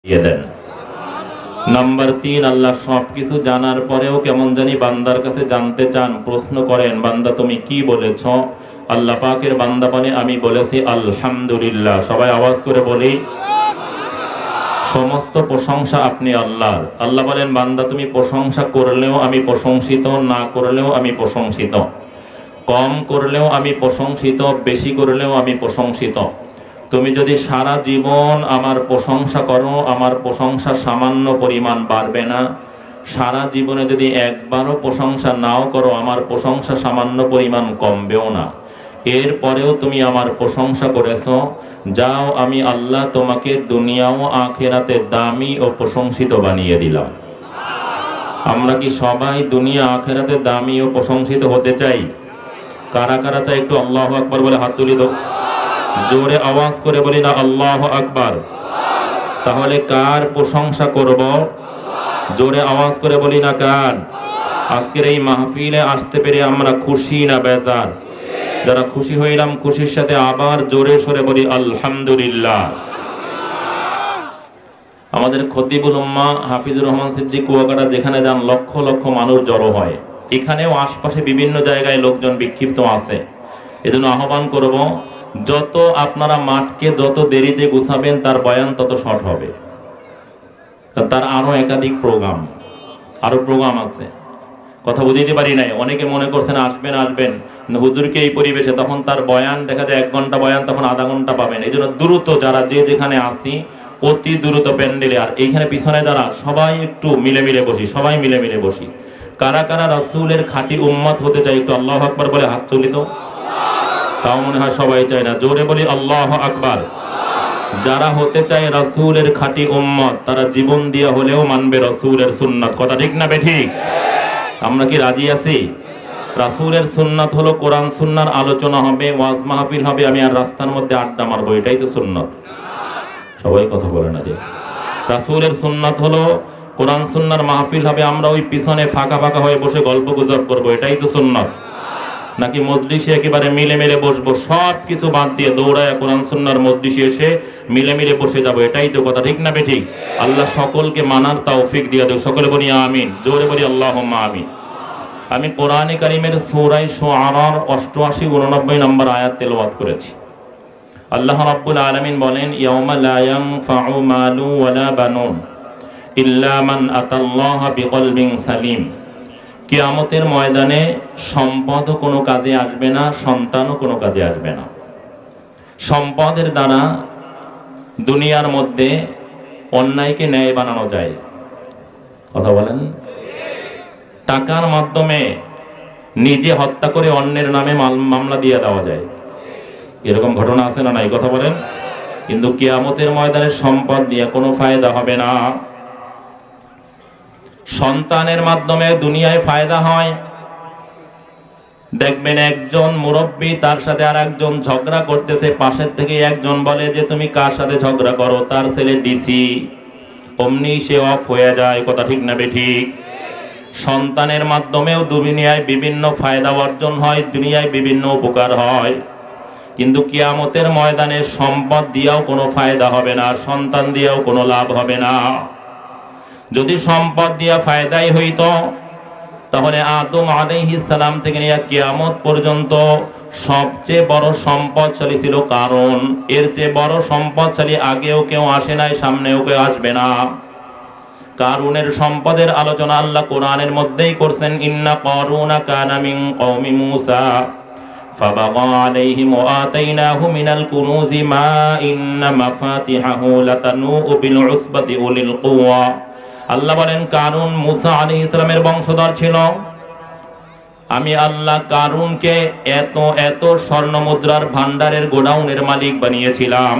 দিয়ে দেন। নাম্বার 3, আল্লাহ সবকিছু জানার পরেও কেমন জানি বান্দার কাছে জানতে চান, প্রশ্ন করেন, বান্দা তুমি কি বলেছ? আল্লাহ পাকের বান্দা বলে আমি বলেছি আলহামদুলিল্লাহ। সবাই আওয়াজ করে বলি সমস্ত প্রশংসা আপনি আল্লাহর। আল্লাহ বলেন বান্দা তুমি প্রশংসা করলেও আমি প্রশংসিত, না করলেও আমি প্রশংসিত, কম করলেও আমি প্রশংসিত, বেশি করলেও আমি প্রশংসিত। তুমি যদি সারা জীবন আমার প্রশংসা করো, আমার প্রশংসা সামান্য পরিমাণ বাড়বে না। সারা জীবনে যদি একবারও প্রশংসা নাও করো, আমার প্রশংসা সামান্য পরিমাণ কমবেও না। এরপরেও তুমি আমার প্রশংসা করেছো, যাও আমি আল্লাহ তোমাকে দুনিয়া ও আখিরাতে দামি ও প্রশংসিত বানিয়ে দিলাম। আমরা কি সবাই দুনিয়া আখিরাতে দামি ও প্রশংসিত হতে চাই? কারা কারা চাই একটু আল্লাহু আকবার বলে হাত তুলি দাও। জোরে আওয়াজ করে বলি না আল্লাহু আকবার। তাহলে কার প্রশংসা করব? জোরে আওয়াজ করে বলি না কার? আজকের এই মাহফিলে আসতে পেরে আমরা খুশি না বেজার? যারা খুশি হইলাম খুশির সাথে আবার জোরে সরে বলি আলহামদুলিল্লাহ। আমাদের খতিবুল উম্মাহ হাফিজুর রহমান সিদ্দিক কুয়াকাটা যেখানে যান লক্ষ লক্ষ মানুষ জড়ো হয়। এখানেও আশপাশে বিভিন্ন জায়গায় লোকজন বিক্ষিপ্ত আছে। এজন্য আহ্বান করব, যত আপনারা মাঠকে যত দেরিতে গুছাবেন তার বয়ান তত শর্ট হবে। তার আরো একাধিক প্রোগ্রাম আছে। কথা বুঝাইতে পারি নাই, অনেকে মনে করছেন আসবেন হুজুরকে এই পরিবেশে, তখন তার বয়ান দেখা যায় 1 ঘন্টা বয়ান, তখন আধা ঘন্টা পাবেন। এই জন্য দ্রুত যারা যেখানে আসি অতি দ্রুত প্যান্ডেলে, আর এইখানে পিছনে যারা সবাই একটু মিলে বসি। কারা কারা রাসূলের খাঁটি উম্মত হতে চাই একটু আল্লাহু আকবার বলে হাত তুলি তো। তাও মনে হয় সবাই চায় না। জোরে বলি আল্লাহু আকবার। যারা হতে চায় রাসূলের খাঁটি উম্মত, তারা জীবন দিয়ে হলেও মানবে রাসূলের সুন্নাত। কথা ঠিক না বেঠিক? আমরা কি রাজি আছি? রাসূলের সুন্নাত হলো কোরআন সুন্নাহর আলোচনা হবে, ওয়াজ মাহফিল হবে, আমি আর রাস্তার মধ্যে আড্ডা মারবো, এটাই তো সুন্নাত। সবাই কথা বলে না যে রাসূলের সুন্নাত হলো কোরআন সুন্নাহর মাহফিল হবে, আমরা ওই পিছনে ফাঁকা হয়ে বসে গল্প গুজব করবো, এটাই তো সুন্নাত? নাকি মজলিসে একেবারে মিলে বসবো, সব কিছু বাদ দিয়ে দৌড়ায় কোরআন সুন্নাহর মজলিসে এসে মিলে বসে যাবো, এটাই তো কথা ঠিক না বেঠিক? আল্লাহ সকলকে মানার তৌফিক দিয়ে দেব। সকলে বলি আমিন। জোরে বলি আল্লাহুম্মা আমিন। আমি কোরআনে কারীমের সূরা শুআরার 88, 89 নম্বর আয়াত তেলাওয়াত করেছি। আল্লাহ রাব্বুল আলামিন বলেন, ইয়াউমা লা ইয়ানফাউ মালু ওয়ালা বানুন ইল্লা মান আতাল্লাহা বিকলবিন সালিম। কিয়ামতের ময়দানে সম্পদও কোনো কাজে আসবে না, সন্তানও কোনো কাজে আসবে না। সম্পদের দ্বারা দুনিয়ার মধ্যে অন্যায়কে ন্যায় বানানো যায়। কথা বলেন। টাকার মাধ্যমে নিজে হত্যা করে অন্যের নামে মামলা দিয়ে দেওয়া যায়। এরকম ঘটনা আছে না নাই? কথা বলেন। কিন্তু কিয়ামতের ময়দানে সম্পদ দিয়ে কোনো ফায়দা হবে না। সন্তানের মাধ্যমে দুনিয়ায় ফায়দা হয়। দেখবেন একজন মুরব্বী তার সাথে আর একজন ঝগড়া করতেছে, পাশের থেকে একজন বলে যে তুমি কার সাথে ঝগড়া করো? তার ছেলে ডিসি। অমনি সে অফ হয়ে যায়। কথা ঠিক না বেঠিক? সন্তানের মাধ্যমেও দুনিয়ায় বিভিন্ন ফায়দা অর্জন হয়, দুনিয়ায় বিভিন্ন উপকার হয়। কিন্তু কিয়ামতের ময়দানে সম্পদ দিয়েও কোনো ফায়দা হবে না, সন্তান দিয়েও কোনো লাভ হবে না। যদি সম্পদ দিয়া ফায়দাই হইতো, তাহলে আদম আলাইহিস সালাম থেকে নিয়ে কিয়ামত পর্যন্ত সবচেয়ে বড় সম্পদশালী ছিল কারুন। এর চেয়ে বড় সম্পদশালী আগেও কেউ আসে নাই, সামনেও কেউ আসবে না। কারুনের সম্পদের আলোচনা আল্লাহ কোরআনের মধ্যেই করছেন, ইন্না কারুনা কানা মিন কওমি মূসা ফাবাগা আলাইহিম ওয়া আতাইনাহু মিনাল কুনুজি মা ইন্না মাফাতিহাহু লাতানু বিল উসবাতি উলিল কুওয়া। আল্লাহ বলেন কারুন মুসা আলাইহিস সালামের বংশধর ছিল। আমি আল্লাহ কারুনকে এত স্বর্ণ মুদ্রার ভান্ডারের গোডাউনের মালিক বানিয়েছিলাম,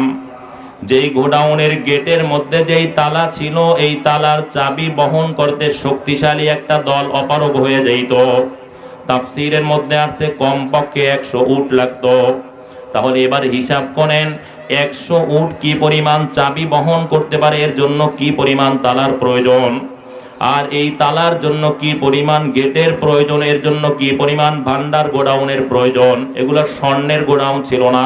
যেই গোডাউনের গেটের মধ্যে যেই তালা ছিল, এই তালার চাবি বহন করতে শক্তিশালী একটা দল অপারগ হয়ে যেত। তাফসীরের মধ্যে আসছে কমপক্ষে 100 উট লাগতো। তাহলে এবার হিসাব করেন 100 উট কি পরিমাণ চাবি বহন করতে পারে, এর জন্য কি পরিমাণ তালার প্রয়োজন, আর এই তালার জন্য কি পরিমাণ গেটের প্রয়োজন, এর জন্য কি পরিমাণ ভান্ডার গোডাউনের প্রয়োজন। এগুলা স্বর্ণের গোডাউন ছিল না,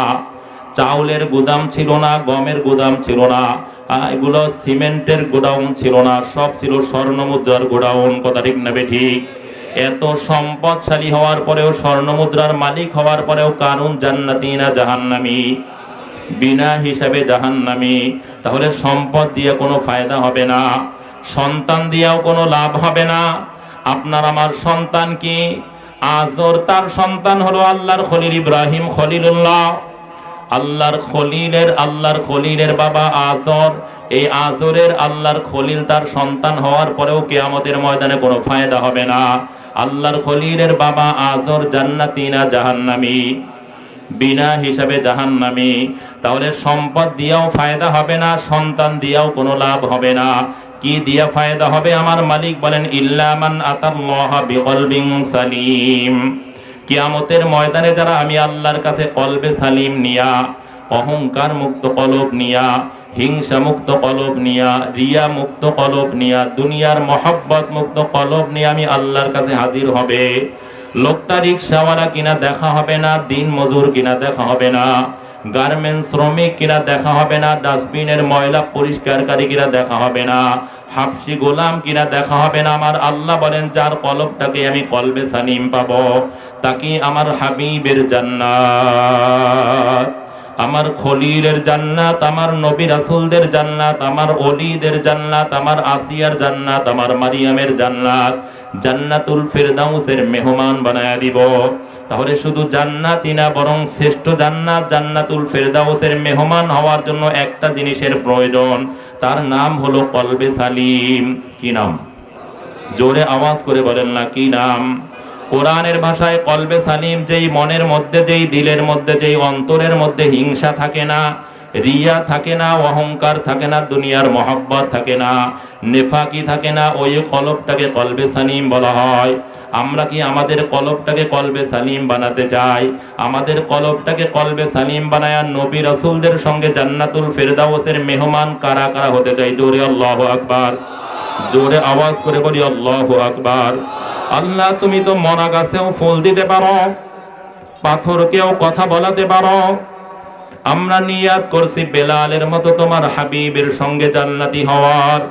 চাউলের গুদাম ছিল না, গমের গুদাম ছিল না, এগুলো সিমেন্টের গোডাউন ছিল না, সব ছিল স্বর্ণ মুদ্রার গোডাউন। কথা ঠিক না ঠিক? এত সম্পদশালী হওয়ার পরেও, স্বর্ণ মুদ্রার মালিক হওয়ার পরেও কারুন জান্নাতি না জাহান্নামী? বিনা হিসাবে জাহান্নামী। তাহলে সম্পদ দিয়ে কোনো ফায়দা হবে না, সন্তান দিয়েও কোনো লাভ হবে না। আপনার আমার সন্তান কি? আজর তার সন্তান হলো আল্লাহর খলিল ইব্রাহিম খলিলুল্লাহ। আল্লাহর খলিলের বাবা আজর। এই আজরের আল্লাহর খলিল তার সন্তান হওয়ার পরেও কিয়ামতের ময়দানে কোনো ফায়দা হবে না। আল্লাহর খলিলের বাবা আজর জান্নাতি না জাহান্নামী? বিনা হিসাবে জাহান্নামী। তাহলে সম্পদ দিয়েও ফায়দা হবে না, সন্তান দিয়েও কোনো লাভ হবে না। কি দিয়া ফায়দা হবে? আমার মালিক বলেন, ইল্লা মান আতাল্লাহা বিকলবিন সালিম। কিয়ামতের ময়দানে যারা আমি আল্লাহর কাছে কলবে সালিম নিয়া, অহংকার মুক্ত কলব নিয়া, হিংসা মুক্ত কলব নিয়া, রিয়া মুক্ত কলব নিয়া, দুনিয়ার মহব্বত মুক্ত কলব নিয়ে আমি আল্লাহর কাছে হাজির হবে। লোকটা রিক্সাওয়ালা কিনা দেখা হবে না, দিন মজুর কিনা দেখা হবে না, গার্মেন্টস শ্রমিক কিনা দেখা হবে না, ডাস্টবিনের ময়লা পরিষ্কারকারী কিনা দেখা হবে না, হাফসি গোলাম কিনা দেখা হবে না। আমার আল্লাহ বলেন, যার কলবটাকে আমি কলবে সালিম পাবো, তাকে আমার হাবিবের জান্নাত, আমার খলিলের জান্নাত, আমার নবী রাসূলদের জান্নাত, আমার ওলিদের জান্নাত, আমার আসিয়ার জান্নাত, আমার মারিয়ামের জান্নাত, জান্নাতুল ফিরদাউসের মেহমান বানায়া দিব। তাহলে শুধু জান্নাতই না, বরং শ্রেষ্ঠ জান্নাত জান্নাতুল ফিরদাউসের মেহমান হওয়ার জন্য একটা জিনিসের প্রয়োজন, তার নাম হলো কলবে সালিম। কি নাম? জোরে আওয়াজ করে বলেন না, কি নাম? কোরআনের ভাষায় কলবে সালিম যেই মনের মধ্যে, যেই দিলের মধ্যে, যেই অন্তরের মধ্যে হিংসা থাকে না, রিয়া থাকে না, অহংকার থাকে না, দুনিয়ার মহব্বত থাকে না, নেফাকি থাকে না, ওই কলবটাকে কলবে সালিম বলা হয়। আমরা কি আমাদের কলবটাকে কলবে সালিম বানাতে চাই? আমাদের কলবটাকে কলবে সালিম বানায়া নবী রাসূলদের সঙ্গে জান্নাতুল ফিরদাউসের মেহমান কারা কারা হতে চাই? জোরে আল্লাহু আকবার, জোরে আওয়াজ করে বলি আল্লাহু আকবার। আল্লাহ, তুমি তো মরা গাছেও ফুল দিতে পারো, পাথরকেও কথা বলাতে পারো। আমরা নিয়াত করছি বেলালের মতো তোমার হাবিবের সঙ্গে জান্নাতি হওয়ার,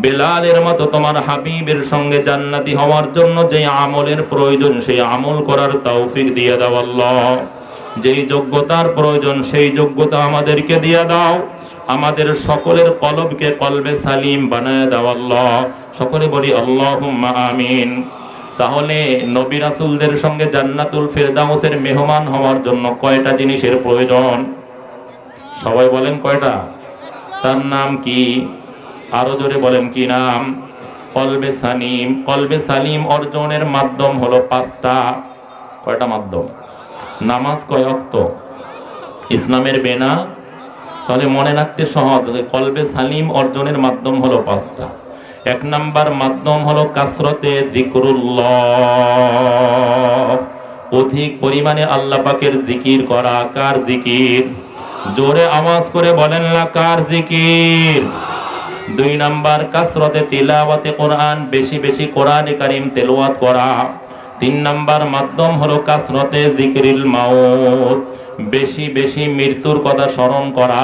বেলালের মতো তোমার হাবিবের সঙ্গে জান্নাতি হওয়ার জন্য যে আমলের প্রয়োজন, সেই আমল করার তৌফিক দিয়ে দাও আল্লাহ। যেই যোগ্যতার প্রয়োজন, সেই যোগ্যতা আমাদেরকে দিয়ে দাও। আমাদের সকলের কলবকে কলবে সালিম বানায় দাও আল্লাহ। সকলে বলি আল্লাহুম্মা আমিন। তাহলে নবী রাসূলদের সঙ্গে জান্নাতুল ফিরদাউসের মেহমান হওয়ার জন্য কয়টা জিনিসের প্রয়োজন? সবাই বলেন কয়টা? তার নাম কি? আরো জোরে বলেন, কি নাম? কলবে সালিম। কলবে সালিম অর্জনের মাধ্যম হলো পাঁচটা। কয়টা মাধ্যম? নামাজ কয় ওয়াক্ত? ইসলামের বেনা। তাহলে মনে রাখতে সহজ, কলবে সালিম অর্জনের মাধ্যম হলো পাঁচটা। এক নাম্বার মাধ্যম হলো কাসরতে যিকরুল্লাহ, অধিক পরিমাণে আল্লাহ পাকের জিকির করা। কার জিকির? জোরে আওয়াজ করে বলেন না, কার জিকির? দুই নাম্বার কাসরতে তিলাওয়াতে কোরআন, বেশি বেশি কোরআনে কারীম তেলাওয়াত করা। তিন নাম্বার মাধ্যম হলো কাসরতে যিকরিল মাউত, বেশি বেশি মৃত্যুর কথা স্মরণ করা।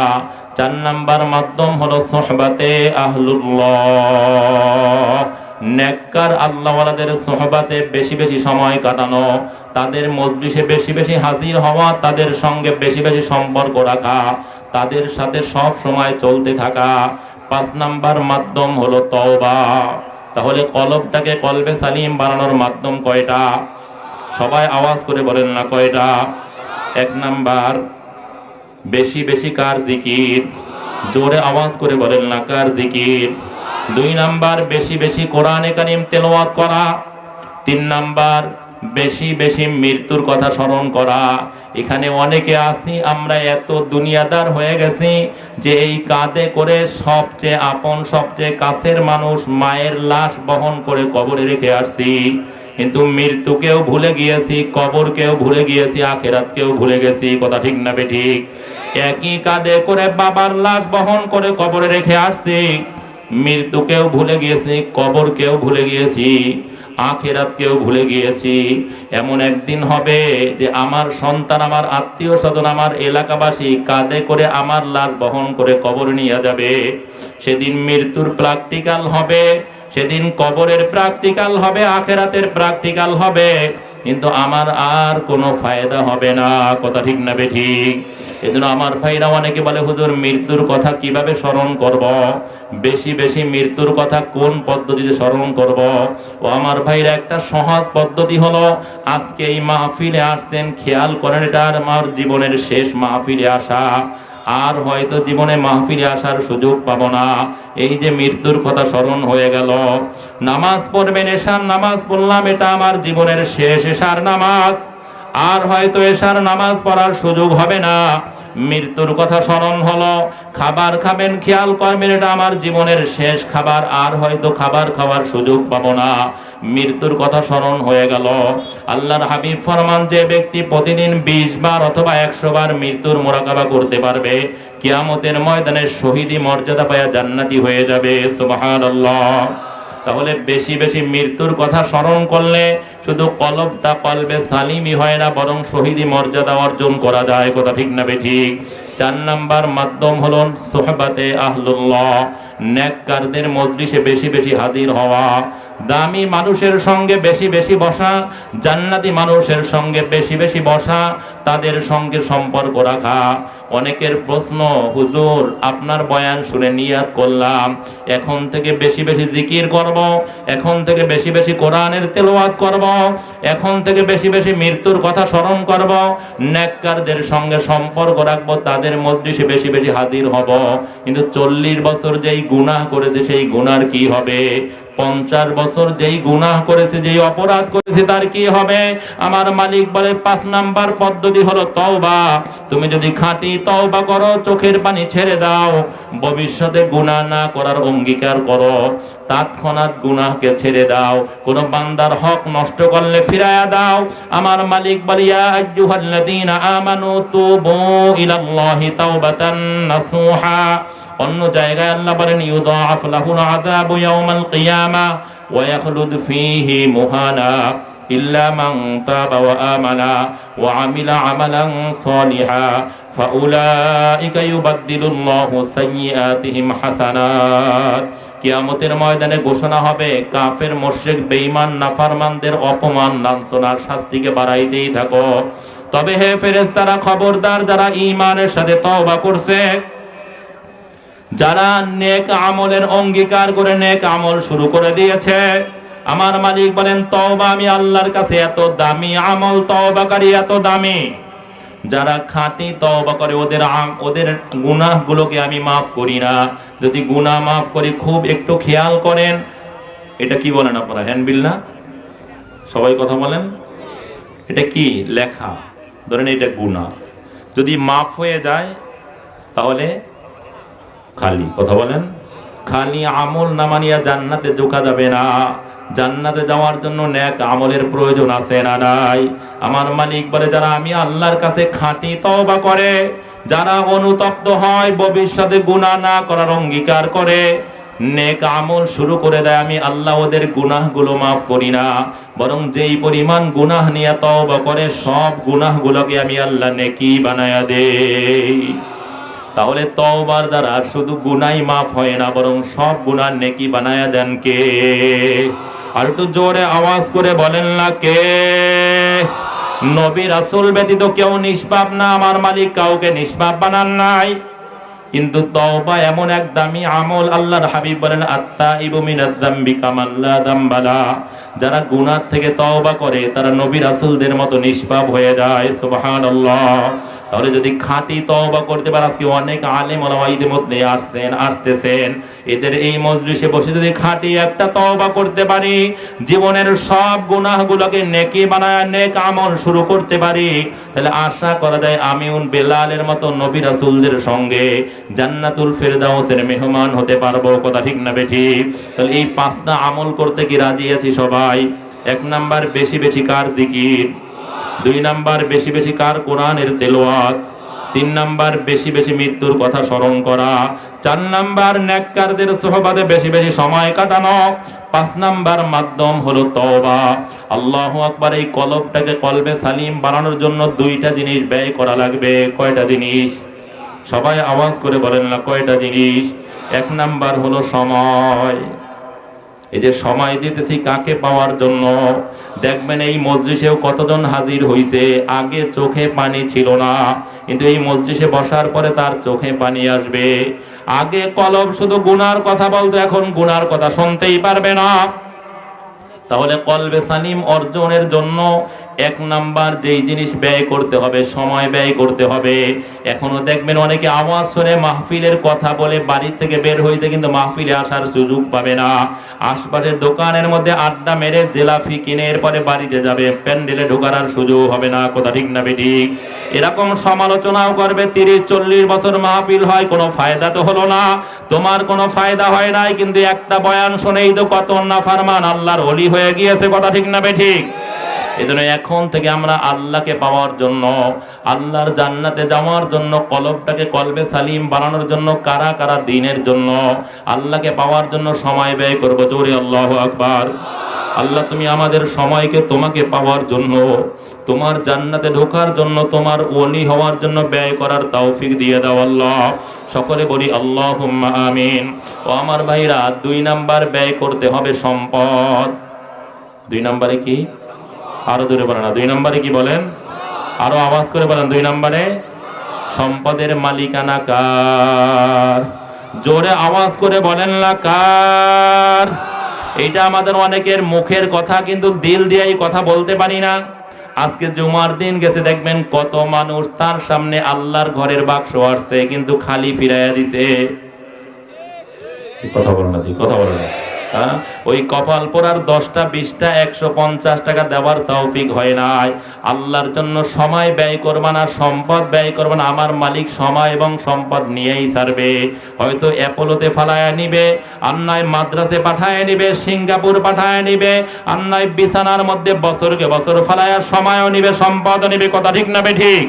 চার নাম্বার মাধ্যম হলো সোহবাতে আহলুল্লাহ, নেককার আল্লাহওয়ালাদের সোহবাতে বেশি বেশি সময় কাটানো, তাদের মজলিসে বেশি বেশি হাজির হওয়া, তাদের সঙ্গে বেশি বেশি সম্পর্ক রাখা, তাদের সাথে সব সময় চলতে থাকা। পাঁচ নাম্বার মাধ্যম হলো তওবা। তাহলে কলবটাকে কলবে সালিম বানানোর মাধ্যম কয়টা? সবাই আওয়াজ করে বলেন না, কয়টা? এক নাম্বার বেশি বেশি কার জিকির? জোরে আওয়াজ করে বলেন না, কার জিকির? দুই নাম্বার বেশি বেশি কোরআনে কারীম তেলাওয়াত করা। তিন নাম্বার বেশি বেশি মৃত্যুর কথা স্মরণ করা। এখানে অনেকে আছি আমরা এত দুনিয়াদার হয়ে গেছি যে এই কাঁধে করে সবচেয়ে আপন, সবচেয়ে কাছের মানুষ মায়ের লাশ বহন করে কবরে রেখে আসছি, কিন্তু মৃত্যুকেও ভুলে গিয়েছি, কবরকেও ভুলে গিয়েছি, আখিরাতকেও ভুলে গেছি। কথা ঠিক না বেঠিক? একই কাঁধে করে বাবার লাশ বহন করে কবরে রেখে আসছি, মৃত্যুকেও ভুলে গিয়েছি, কবরকেও ভুলে গিয়েছি, আখিরাতকেও ভুলে গিয়েছি। এমন একদিন হবে যে আমার সন্তান, আমার আত্মীয় স্বজন, আমার এলাকাবাসী কাঁধে করে আমার লাশ বহন করে কবর নিয়ে যাবে। সেদিন মৃত্যুর প্র্যাকটিক্যাল হবে, সেদিন কবরের প্র্যাকটিক্যাল হবে, আখিরাতের প্র্যাকটিক্যাল হবে, কিন্তু আমার আর কোনো ফায়দা হবে না। কথা ঠিক না বেঠিক? এজন্য আমার ভাইরা অনেকে বলে, হুজুর মৃত্যুর কথা কিভাবে স্মরণ করব, বেশি বেশি মৃত্যুর কথা কোন পদ্ধতিতে স্মরণ করব? ও আমার ভাইরা, একটা সহজ পদ্ধতি হলো, আজকে এই মাহফিলে আসছেন, খেয়াল করেন এটা আমার জীবনের শেষ মাহফিলে আসা, আর হয়তো জীবনে মাহফিলে আসার সুযোগ পাবো না। এই যে মৃত্যুর কথা স্মরণ হয়ে গেল, নামাজ পড়বেন, এশার নামাজ পড়লাম, এটা আমার জীবনের শেষ এশার নামাজ, আর হয়তো এশার নামাজ পড়ার সুযোগ হবে না। মৃত্যুর কথা স্মরণ হলো, খাবার খাবেন, খেয়াল করবেন এটা আমার জীবনের শেষ খাবার, আর হয়তো খাবার খাওয়ার সুযোগ পাবো না। মৃত্যুর কথা স্মরণ হয়ে গেল। আল্লাহর হাবিব ফরমান, যে ব্যক্তি প্রতিদিন 20 বার অথবা 100 বার মৃত্যুর মোরাকাবা করতে পারবে, কিয়ামতের ময়দানে শহীদি মর্যাদা পায়া জান্নাতি হয়ে যাবে। সুবহানাল্লাহ। তাহলে বেশি বেশি মৃত্যুর কথা স্মরণ করলে শুধু কলবটা কলবে সালিমই হয় না, বরং শহীদি মর্যাদা অর্জন করা যায়। কথা ঠিক না বেঠিক? 4 নাম্বার মাধ্যম হলো সোহবাতে আহলুল্লাহ, নেককারদের মজলিসে বেশি বেশি হাজির হওয়া, দামি মানুষের সঙ্গে বেশি বেশি বসা, জান্নাতি মানুষের সঙ্গে বেশি বেশি বসা, তাদের সঙ্গে সম্পর্ক রাখা। অনেকের প্রশ্ন, হুজুর আপনার বয়ান শুনে নিয়াত করলাম, এখন থেকে বেশি বেশি জিকির করব, এখন থেকে বেশি বেশি কোরআনের তেলাওয়াত করব, এখন থেকে বেশি বেশি মৃত্যুর কথা স্মরণ করব, নেককারদের সঙ্গে সম্পর্ক রাখবো, তাদের মজলিসে বেশি বেশি হাজির হব। কিন্তু 40 বছর যেই গুনাহ করেছে সেই গুনার কি হবে? 50 বছর যেই গুনাহ করেছে, যেই অপরাধ করেছে, তার কি হবে? আমার মালিক বলে 5 নাম্বার পদ্ধতি হলো তওবা। তুমি যদি খাঁটি তওবা করো, চোখের পানি ছেড়ে দাও, ভবিষ্যতে গুনাহ না করার অঙ্গীকার করো, তৎক্ষণাৎ গুনাহকে ছেড়ে দাও, কোন বান্দার হক নষ্ট করলে ফিরায়া দাও। আমার মালিক বলে, ইয়া আইয়ুহাল্লাযীনা আমানু তুবু ইলাল্লাহি তাওবাতান নাসুহা। অন্য জায়গায় আল্লাহ বলেন, ইউদাআফ লাহুল আযাবু ইয়াওমাল কিয়ামা ওয়া ইয়াখলুদ ফীহি মুহানা ইল্লা মান তাবা ওয়া আমানা ওয়া আমিলা আমালান সালিহা ফাউলাইকা ইউবাদদিলুল্লাহু সাইয়্যাতিহিম হাসানাত। কিয়ামতের ময়দানে ঘোষণা হবে, কাফের, মুশরিক, বেঈমান, নাফরমানদের অপমান, লাঞ্ছনার শাস্তিকে বাড়াইতেই থাকো। তবে হে ফেরেশতারা, খবরদার, যারা ঈমানের সাথে তওবা করছে, যারা নেক আমলের অঙ্গীকার করে নেক আমল শুরু করে দিয়েছে, আমার মালিক বলেন, তওবা আমি আল্লাহর কাছে এত দামি আমল, তওবাকারী এত দামি, যারা খাঁটি তওবা করে ওদের গুনাহগুলোকে আমি মাফ করি না। যদি গুনাহ মাফ করি, খুব একটু খেয়াল করেন, এটা কি বলেন আপনারা? হ্যান্ডবিল না? সবাই কথা বলেন। এটা কি লেখা? ধরেন এটা গুনাহ, যদি মাফ হয়ে যায় তাহলে খালি, কথা বলেন, খালি আমল নামা নিয়ে জান্নাতে ঢোকা যাবে না। জান্নাতে যাওয়ার জন্য নেক আমলের প্রয়োজন আছে না নাই? আমার মালিক বলে, যারা আমি আল্লাহর কাছে খাঁটি তওবা করে, যারা অনুতপ্ত হয়, ভবিষ্যতে গুনাহ না করার অঙ্গীকার করে, নেক আমল শুরু করে দেয়, আমি আল্লাহ ওদের গুনাহগুলো মাফ করি না, বরং যেই পরিমাণ গুনাহ নিয়ে তওবা করে, সব গুনাহগুলোকে আমি আল্লাহ নেকি বানায়া দেই। তাহলে তওবার দ্বারা শুধু গুনাহই মাফ হয় না, বরং সব গুনাহ নেকি বানায়া দেন কে? আর একটু জোরে আওয়াজ করে বলেন না, কে? নবী রাসূল ব্যতীত কেউ নিষ্পাপ না, আমার মালিক কাউকে নিষ্পাপ বানান নাই। কিন্তু তওবা এমন এক দামি আমল, আল্লাহর হাবিব বলেন, আত্তাইবু মিনাজ যামবি কামান লা যামবা লা। যারা গুনাহ থেকে তওবা করে, তারা নবী রাসূলদের মতো নিষ্পাপ হয়ে যায়। সুবহানাল্লাহ। তাহলে যদি খাঁটি তওবা করতে পারে, আজকে অনেক আলেম ওলামা ইতিমধ্যে আসতেছেন, এদের এই মজলিসে বসে যদি খাঁটি একটা তওবা করতে পারি, জীবনের সব গুনাহগুলোকে নেকি বানায় নেক আমল শুরু করতে পারি, তাহলে আশা করা যায় আমিউন বেলালের মতো নবী রাসূলদের সঙ্গে জান্নাতুল ফেরদাউসের মেহমান হতে পারবো। কথা ঠিক না বেঠিক? তাহলে এই 5টা আমল করতে কি রাজি আছি সবাই? 1 নাম্বার, বেশি বেশি কার জিকির। 2 নাম্বার, বেশি বেশি কার কোরআনের তেলাওয়াত। 3 নাম্বার বেশি বেশি মৃত্যুর কথা স্মরণ করা। 4 নাম্বার নেককারদের সোহবাতে বেশি বেশি সময় কাটানো। 5 নাম্বার মাধ্যম হলো তওবা। আল্লাহু আকবার। এই কলবটাকে কলবে সালিম বানানোর জন্য 2টা জিনিস ব্যয় করা লাগবে। কয়টা জিনিস? সবাই আওয়াজ করে বলেন না, কয়টা জিনিস? 1 নাম্বার হলো সময়। এই যে সময় দিতেছি কাকে পাওয়ার জন্য? দেখবেন এই মজলিসেও কতজন হাজির হইছে, আগে চোখে পানি ছিল না, কিন্তু এই মজলিসে বসার পরে তার চোখে পানি আসবে। আগে কলব শুধু গুনার কথা বলতো, এখন গুনার কথা শুনতেই পারবে না। তাহলে কলবে সালিম অর্জনের জন্য 1 নাম্বার যেই জিনিস ব্যয় করতে হবে, সময় ব্যয় করতে হবে। এখনো দেখবেন অনেকে আওয়াজ শুনে মাহফিলের কথা বলে বাড়ি থেকে বের হয়েছে, কিন্তু মাহফিলে আসার সুযোগ পাবে না। আশপাশের দোকানের মধ্যে আড্ডা মেরে জেলাফি কিনে এরপরে বাড়িতে যাবে, প্যান্ডেলে ঢোকার আর সুযোগ হবে না। কথা ঠিক না বেঠিক? এরকম সমালোচনাও করবে। 30-40 বছর মাহফিল হয়, কোনো ফায়দা তো হলো না, তোমার কোনো ফায়দা হয় নাই, কিন্তু একটা বয়ান শুনেই তো কত নাফরমান আল্লাহর ওলি হয়ে গিয়েছে। কথা ঠিক না বেঠিক? এজন্য এখন থেকে আমরা আল্লাহকে পাওয়ার জন্য, আল্লাহর জান্নাতে যাওয়ার জন্য, কলবটাকে কলবে সালিম বানানোর জন্য কারা কারা দিনের জন্য, আল্লাহকে পাওয়ার জন্য সময় ব্যয় করব? জোরে আল্লাহু আকবার। আল্লাহ তুমি আমাদের সময়কে তোমাকে পাওয়ার জন্য, তোমার জান্নাতে ঢোকার জন্য, তোমার ওলি হওয়ার জন্য ব্যয় করার তৌফিক দিয়ে দাও আল্লাহ। সকলে বলি আল্লাহুম্মা আমিন। ও আমার ভাইরা, 2 নাম্বার ব্যয় করতে হবে সম্পদ। 2 নাম্বারে কি? আরো জোরে বলেন না। 2 নাম্বারে কি বলেন? আরো আওয়াজ করে বলেন। 2 নাম্বারে সম্পদের মালিকানা কার? জোরে আওয়াজ করে বলেন না, কার? এইটা আমাদের অনেকের মুখের কথা, কিন্তু দিল দিয়ে এই কথা বলতে পারি না। আজকে জুমার দিন গেছে, দেখবেন কত মানুষ তার সামনে আল্লাহর ঘরের বাক্স আসছে, কিন্তু খালি ফিরাইয়া দিছে। কথা বলেন না, কথা বলেন না। ওই কপাল পোড়ার 10টা 20টা 150 টাকা দেওয়ার তৌফিক হয় নাই। আল্লাহর জন্য সময় ব্যয় করবা না, সম্পদ ব্যয় করবা না। আমার মালিক সময় এবং সম্পদ নিয়েই ছাড়বে। হয়তো অ্যাপোলোতে ফালায়া নিবে, আর নয় মাদ্রাসে পাঠায় নিবে, সিঙ্গাপুর পাঠায় নিবে, আর নয় বিছানার মধ্যে বছরকে বছর ফালায়া সময়ও নিবে, সম্পদও নিবে। কথা ঠিক না বেঠিক?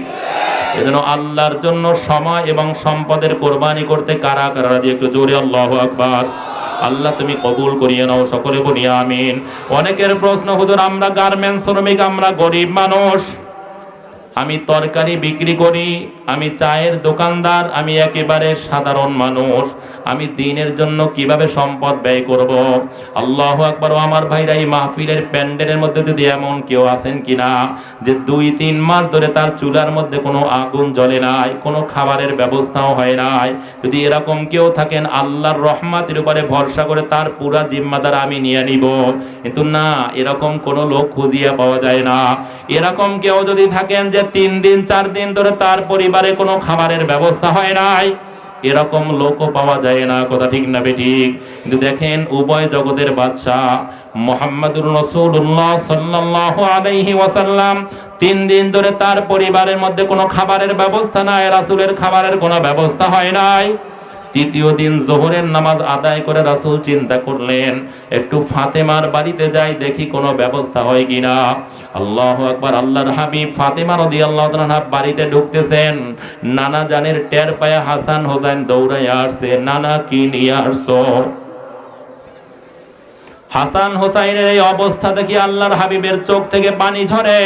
এজন্য আল্লাহর জন্য সময় এবং সম্পদের কোরবানি করতে কারা কারা রাজি? একটু জোরে আল্লাহু আকবার। আল্লাহ তুমি কবুল করিয়ে নাও। সকলে বলি আমিন। অনেকের প্রশ্ন, হুজুর আমরা গার্মেন্টস শ্রমিক, আমরা গরিব মানুষ, আমি তরকারি বিক্রি করি, আমি চায়ের দোকানদার, আমি একেবারে সাধারণ মানুষ, আমি দ্বীনের জন্য কিভাবে সম্পদ ব্যয় করব? আল্লাহু আকবার। আমার ভাইরা, এই মাহফিলের প্যান্ডেলের মধ্যে যদি এমন কেউ আছেন কিনা যে 2-3 মাস ধরে তার চুলার মধ্যে কোনো আগুন জ্বলে নাই, কোনো খাবারের ব্যবস্থাও হয় নাই, যদি এরকম কেউ থাকেন, আল্লাহর রহমতের উপরে ভরসা করে তার পুরা জিম্মাদার আমি নিয়ে নিব। কিন্তু না, এরকম কোনো লোক খুঁজিয়ে পাওয়া যায় না। এরকম কেউ যদি থাকেন যে 3 দিন 4 দিন ধরে তার পরিবারে কোনো খাবারের ব্যবস্থা হয় নাই, এরকম লোকও পাওয়া যায় না। কথা ঠিক না বেঠিক? কিন্তু দেখেন, উভয় জগতের বাদশাহ মুহাম্মদুর রাসূলুল্লাহ সাল্লাল্লাহু আলাইহি ওয়াসাল্লাম 3 দিন ধরে তার পরিবারের মধ্যে কোনো খাবারের ব্যবস্থা নাই, রাসূলের খাবারের কোনো ব্যবস্থা হয় নাই। 3য় দিন যোহরের নামাজ আদায় করে রাসূল চিন্তা করলেন, একটু ফাতেমার বাড়িতে যাই, দেখি কোনো ব্যবস্থা হয় কিনা। আল্লাহু আকবার। আল্লাহর হাবিব ফাতেমা রাদিয়াল্লাহু তাআলা বাড়িতে ঢুকতেছেন, নানা জানের টের পায়া হাসান হোসেন দৌড়াইয়া আসছে, নানা কি নিয়ে আসছো? হাসান হোসাইনের এই অবস্থা দেখি আল্লাহর হাবিবের চোখ থেকে পানি ঝরে।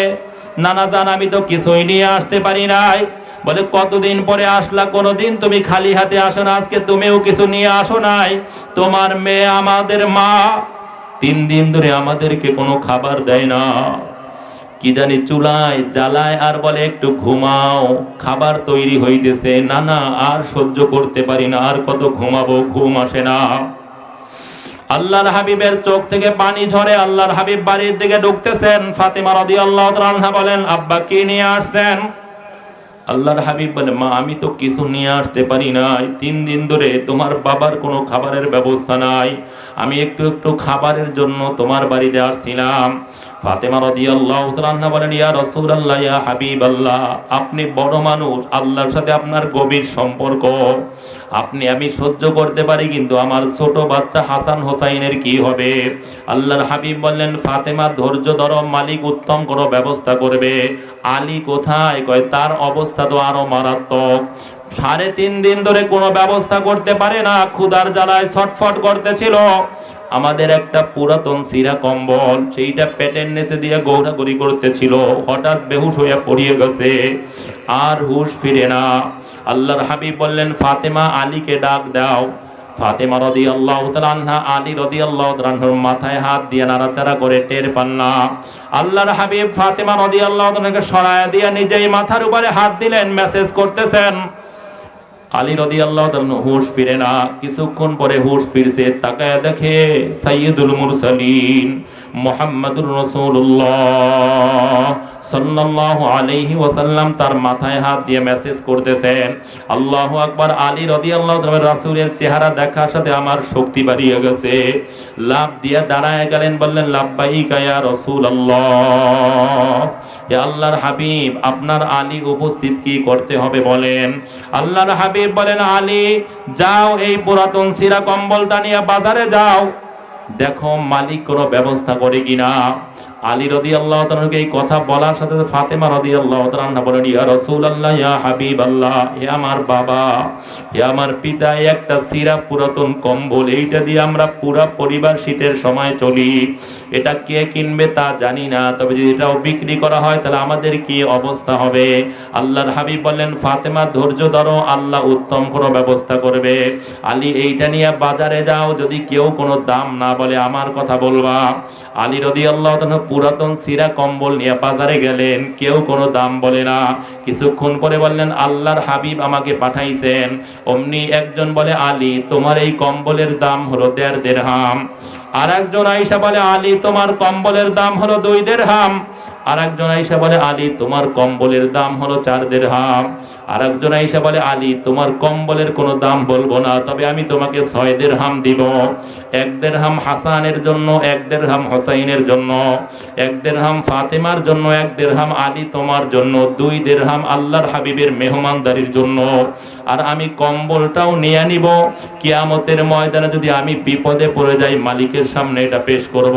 নানা জান, আমি তো কিছুই নিয়ে আসতে পারি নাই। বলে, কতদিন পরে আসলা, কোনোদিন তুমি খালি হাতে আসো না, আজকে তুমিও কিছু নিয়ে আসো নাই। তোমার মেয়ে আমাদের মা 3 দিন ধরে আমাদেরকে কোনো খাবার দেয় না, কি জানি চুলায় জ্বালায় আর বলে একটু ঘুমাও, খাবার তৈরি হইতেছে। না না, আর সহ্য করতে পারি না, আর কত ঘুমাবো, ঘুম আসে না। আল্লাহর হাবিবের চোখ থেকে পানি ঝরে। আল্লাহর হাবিব বাড়ির দিকে ঢুকতেছেন। ফাতেমা রাদিয়াল্লাহু তাআলা আনহা বলেন, আব্বা কি নিয়ে আসছেন? আল্লাহর হাবিব বলে, মা আমি তো কিছু নিয়ে আসতে পারি নাই, 3 দিন ধরে তোমার বাবার কোনো খাবারের ব্যবস্থা নাই, আমি একটু একটু খাবারের জন্য তোমার বাড়িতে আসছিলাম। ফাতেমা রাদিয়াল্লাহু তাআলা আনহা বলেন, ইয়া রাসূলুল্লাহ, ইয়া হাবিবাল্লাহ, আপনি বড় মানুষ, আল্লাহর সাথে আপনার গভীর সম্পর্ক, আমি সহ্য করতে পারি, কিন্তু আমার ছোট বাচ্চা হাসান হোসাইনের কি হবে? আল্লাহর হাবিব বললেন, ফাতেমা ধৈর্য ধরো, মালিক উত্তম কোনো ব্যবস্থা করবে। আলী কোথায়? কয় তার অবস্থা তো আরো মারাত্মক। 3.5 দিন ধরে কোনো ব্যবস্থা করতে পারে না, ক্ষুধার জ্বালায় ছটফট করতেছিল। আমাদের একটা পুরাতন সিরা কম্বল, সেইটা পেটের নিচে দিয়ে গৌরাগৌরি করতেছিল, হঠাৎ বেহুশ হইয়া পড়িয়ে গেছে, আর হুশ ফিরে না। আল্লাহর হাবিব বললেন, ফাতেমা, আলীকে ডাক দাও। ফাতেমা রাদিয়াল্লাহু তাআলা আনহা আলী রাদিয়াল্লাহু তাআলা আনহুর মাথায় হাত দিয়ে নাড়াচাড়া করে টের পান না। আল্লাহর হাবিব ফাতেমা রাদিয়াল্লাহু তাআলাকে সরায়া দিয়ে নিজেই মাথার উপরে হাত দিলেন, মেসেজ করতেছেন। আলী রাদিয়াল্লাহু তাআলা হুশ ফিরে না, কিছুক্ষণ পরে হুশ ফিরছে, তাকায়া দেখে সাইয়্যিদুল মুরসালিন মুহাম্মাদুর রাসূলুল্লাহ সাল্লাল্লাহু আলাইহি ওয়াসাল্লাম তার মাথায় হাত দিয়ে মেসেজ করতেছেন। আল্লাহু আকবার। আলী রাদিয়াল্লাহু তাআলা রাসূলের চেহারা দেখার সাথে আমার শক্তি বাড়িয়ে গেছে, লাফ দিয়ে দাঁড়ায় গেলেন, বললেন, লাব্বাইকা ইয়া রাসূলুল্লাহ, হে আল্লাহর হাবিব, আপনার আলী উপস্থিত, কি করতে হবে বলেন। আল্লাহর হাবিব বলেন, আলী, যাও এই পুরাতন সিরা কম্বলটা নিয়ে বাজারে যাও, দেখো মালিক কোনো ব্যবস্থা করে কিনা। আলী রাদিয়াল্লাহু তাআলাকে এই কথা বলার সাথে সাথে ফাতেমা রাদিয়াল্লাহু তাআলা বলেন, ইয়া রাসূলুল্লাহ, ইয়া হাবিবাল্লাহ, হে আমার বাবা, হে আমার পিতা, একটা সিরা পুরাতন কম্বল, এইটা দিয়ে আমরা পুরা পরিবার শীতের সময় চলি, এটা কে কিনবে তা জানি না, তবে যদি এটাও বিক্রি করা হয় তাহলে আমাদের কি অবস্থা হবে। আল্লাহর হাবিব বললেন, ফাতেমা ধৈর্য ধরো, আল্লাহ উত্তম কোনো ব্যবস্থা করবে। আলী, এইটা নিয়ে বাজারে যাও, যদি কেউ কোনো দাম না বলে আমার কথা বলবা। আলী রাদিয়াল্লাহু তাআলা পুরাতন সিরা কম্বল নিয়ে বাজারে গেলেন, কেউ কোনো দাম বলে না। কিছুক্ষণ পরে বললেন, আল্লাহর হাবিব আমাকে পাঠাইছেন। অমনি একজন বলে, আলী, তোমার এই কম্বলের দাম হলো 1.5 দিরহাম। আর একজন আয়েশা বলে, আলী, তোমার কম্বলের দাম হলো 2 দিরহাম। আর একজন আয়েশা বলে, আলী, তোমার কম্বলের দাম হলো 4 দিরহাম। আর একজন আয়েশা বলে, আলী, তোমার কম্বলের কোনো দাম বলবো না, তবে আমি তোমাকে 6 দিরহাম দিব। 1 দিরহাম হাসানের জন্য, 1 দিরহাম হোসাইনের জন্য, 1 দিরহাম ফাতেমার জন্য, 1 দিরহাম আলী তোমার জন্য, 2 দিরহাম আল্লাহর হাবিবের মেহমানদারির জন্য। আর আমি কম্বলটাও নিয়ে নিব, কিয়ামতের ময়দানে যদি আমি বিপদে পড়ে যাই, মালিকের সামনে এটা পেশ করব।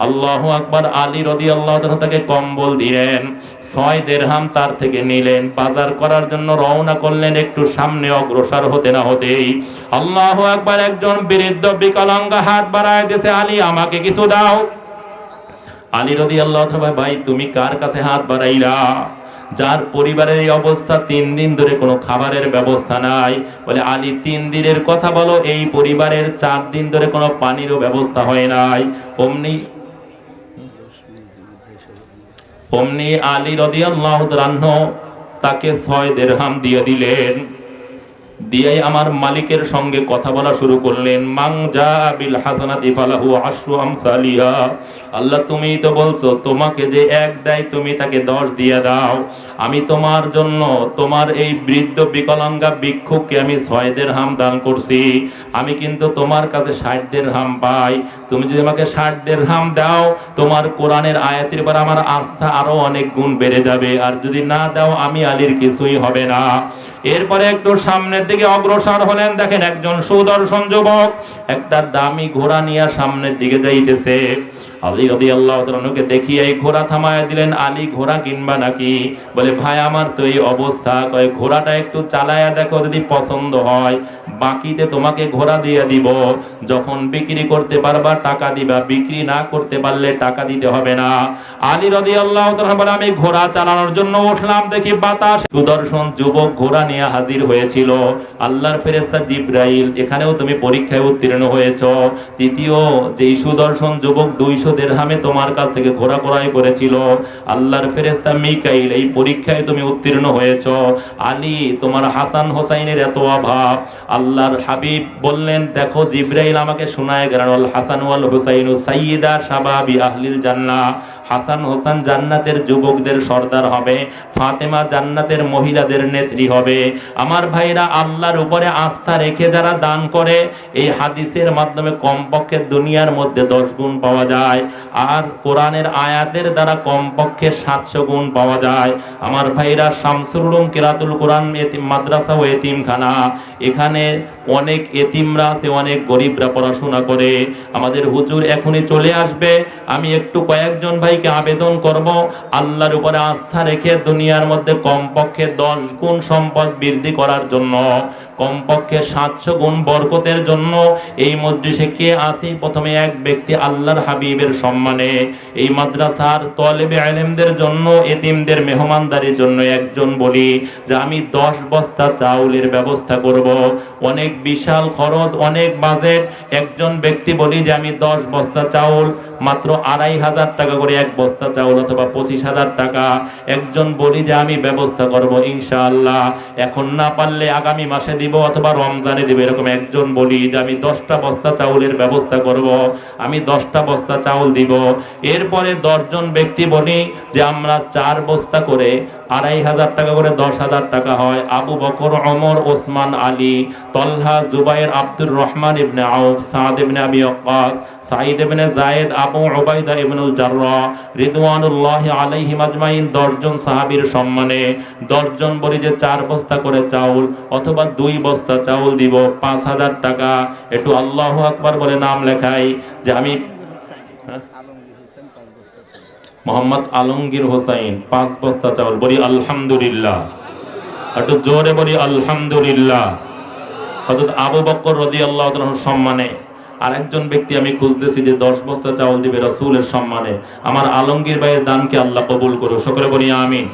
আল্লাহু আকবার। আলী রাদিয়াল্লাহু তাআলা তাকে কম্বল দিলেন, 6 দিরহাম তার থেকে নিলেন, বাজার করার জন্য রওনা করলেন। একটু সামনে অগ্রসর হতে না হতেই আল্লাহু আকবার, একজন বৃদ্ধ বিকলাঙ্গ হাত বাড়ায় দিয়েছে, আলী, আমাকে কিছু দাও। আলী রাদিয়াল্লাহু তাআলা, ভাই, তুমি কার কাছে হাত বাড়াইলা? যার পরিবারের এই অবস্থা, 3 দিন ধরে কোনো খাবারের ব্যবস্থা নাই। বলে, আলী, 3 দিনের কথা বলো, এই পরিবারের 4 দিন ধরে কোনো পানিরও ব্যবস্থা হয় নাই। অমনি আলী রাদিয়াল্লাহু তাআলা তাকে 6 দিরহাম দিয়ে দিলেন। দিয়েই আমার মালিকের সঙ্গে কথা বলা শুরু করলেন। মান জা বিল হাসানাতি ফালাহু আশরু আমসালিহা। আল্লাহ, তুমিই তো বলছো, তোমাকে যে 1 দেয় তুমি তাকে 10 দিয়ে দাও। আমি তোমার জন্য, তোমার এই বৃদ্ধ বিকলাঙ্গা ভিক্ষুককে আমি 6 দিরহাম দান করছি। আমি কিন্তু তোমার কাছে 60 দিরহাম পাই। তুমি যদি আমাকে 60 দিরহাম দাও, তোমার কোরআনের আয়াতের উপর আমার আস্থা আরো অনেক গুণ বেড়ে যাবে। আর যদি না দাও, আমি আলীর কিছুই হবে না। এরপরে একটু সামনের দিকে অগ্রসর হলেন, দেখেন একজন সুদর্শন যুবক একটা দামি ঘোড়া নিয়ে সামনের দিকে যাইতেছে। আলী রাদিয়াল্লাহু তাআলাকে দেখিয়ে এই ঘোড়া থামায় দিলেন। আলী, ঘোড়া কিনবা নাকি? বলে, ভাই, আমার তো এই অবস্থা। কয়, ঘোড়াটা একটু চালায়া দেখো, যদি পছন্দ হয় বাকিতে তোমাকে ঘোড়া দিয়ে দিব। যখন বিক্রি করতে পারবা টাকা দিবা, বিক্রি না করতে পারলে টাকা দিতে হবে না। আলী রাদিয়াল্লাহু তাআলা বলে, আমি ঘোড়া চালানোর জন্য উঠলাম, দেখি বাতাস। সুদর্শন যুবক ঘোড়া নিয়ে হাজির হয়েছিল। আল্লাহর ফেরেশতা জিবরাইল, এখানেও তুমি পরীক্ষায় উত্তীর্ণ হয়েছো। তৃতীয় যেই সুদর্শন যুবক 200 দিরহামে তোমার কাছ থেকে ঘোড়া ক্রয় করেছিল, আল্লাহর ফেরেশতা মিকাইল, এই পরীক্ষায় তুমি উত্তীর্ণ হয়েছো। আলী, তোমার হাসান হোসাইনের এত অভাব। আল্লাহর হাবিব বললেন, দেখো, জিবরাইল আমাকে শোনায় গেলেন, আল হাসান ওয়াল হুসাইনু সাইয়্যিদা শাবাবি আহলিল জান্নাহ। হাসান হোসেন জান্নাতের যুবকদের সর্দার হবে, ফাতেমা জান্নাতের মহিলাদের নেত্রী হবে। আমার ভাইরা, আল্লাহর উপরে আস্থা রেখে যারা দান করে, এই হাদিসের মাধ্যমে কমপক্ষে দুনিয়ার মধ্যে 10 গুণ পাওয়া যায়, আর কোরআনের আয়াতের দ্বারা কমপক্ষে 700 গুণ পাওয়া যায়। আমার ভাইরা, শামসুল উলুম কিরাতুল কোরআন এতিম মাদ্রাসা ও এতিমখানা, এখানে অনেক এতিমরা আছে, অনেক গরিবরা পড়াশোনা করে। আমাদের হুজুর এখনই চলে আসবে। আমি একটু কয়েকজন ভাইকে আবেদন করব, আল্লাহর উপরে আস্থা রেখে দুনিয়ার মধ্যে কমপক্ষে 10 গুণ সম্পদ বৃদ্ধি করার জন্য, কমপক্ষে 700 গুণ বরকতের জন্য এই মজলিসে কে আসি? প্রথমে এক ব্যক্তি আল্লাহর হাবিবের সম্মানে এই মাদ্রাসার তলেবে ইলমদের জন্য, এতিমদের মেহমানদারির জন্য একজন বলি যে আমি 10 বস্তা চাউলের ব্যবস্থা করব। অনেক বিশাল খরচ, অনেক বাজেট। একজন ব্যক্তি বলি যে আমি 10 বস্তা চাউল, মাত্র 2500 টাকা করে এক বস্তা চাউল, অথবা 25,000 টাকা। একজন বলি যে আমি ব্যবস্থা করব ইনশাআল্লাহ, এখন না পারলে আগামী মাসে দিব অথবা রমজানে দিব। এরকম একজন বলি যে আমি 10টা বস্তা চাউলের ব্যবস্থা করব, আমি 10টা বস্তা চাউল দিব। এরপরে 10 জন ব্যক্তি বলি যে আমরা 4 বস্তা করে 2500 টাকা করে 10,000 টাকা হয়। আবু বকর, ওমর, ওসমান, আলী, তলহা, জুবাইর, আব্দুর রহমান ইবনে আউফ, সাদ ইবনে আবি ওয়াক্কাস, সাঈদ ইবনে যায়েদ, আবু উবাইদা ইবনুল জাররাহ রিদওয়ানুল্লাহি আলাইহিম আজমাইন, 10 জন সাহাবীর সম্মানে 10 জন বলি যে 4 বস্তা করে চাউল অথবা 2 বস্তা চাউল দিব, 5,000 টাকা। একটু আল্লাহু আকবার বলে নাম লেখাই যে আমি মোহাম্মদ আলমগীর হোসাইন 5 বস্তা চাউল, বলি আলহামদুলিল্লাহ। একটু জোরে বলি আলহামদুলিল্লাহ। হযরত আবু বকর রাদিয়াল্লাহু তাআলার সম্মানে আরেকজন ব্যক্তি আমি খুঁজতেছি যে 10 বস্তা চাউল দিবে রাসূলের সম্মানে। আমার আলমগীর ভাইয়ের দানকে আল্লাহ কবুল করুক, সকলে বলি আমিন।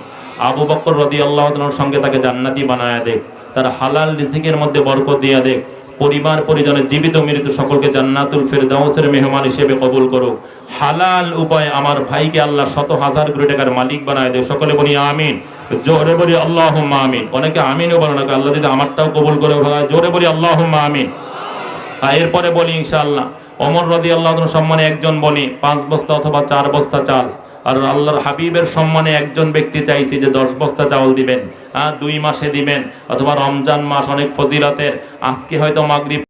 আবু বকর রাদিয়াল্লাহু তাআলার সঙ্গে তাকে জান্নাতি বানায়া দেখ, তার হালাল রিজিকের মধ্যে বরকত দিয়া দেখ, পরিবার পরিজনের জীবিত মৃত সকলকে জান্নাতুল ফেরদাউসের মেহমান হিসেবে কবুল করুক। হালাল উপায়ে আমার ভাইকে আল্লাহ 100,000 কোটি টাকার মালিক বানায় দেয়, সকলে বলি আমিন। জোরে বলি আল্লাহুম্মা আমিন। অনেকে আমিনও বলে না, আল্লাহ যদি আমারটাও কবুল করে, জোরে বলি আল্লাহুম্মা আমিন। এরপরে বলি ইনশাআল্লাহ ওমর রাদিয়াল্লাহু তাআলার সম্মানে একজন বলি 5 বস্তা অথবা 4 বস্তা চাল, আর আল্লাহর হাবিবের সম্মানে একজন ব্যক্তি চাইছি যে 10 বস্তা চাউল দিবেন, 2 মাসে দিবেন অথবা রমজান মাস অনেক ফজিলতের। আজকে হয়তো মাগরিব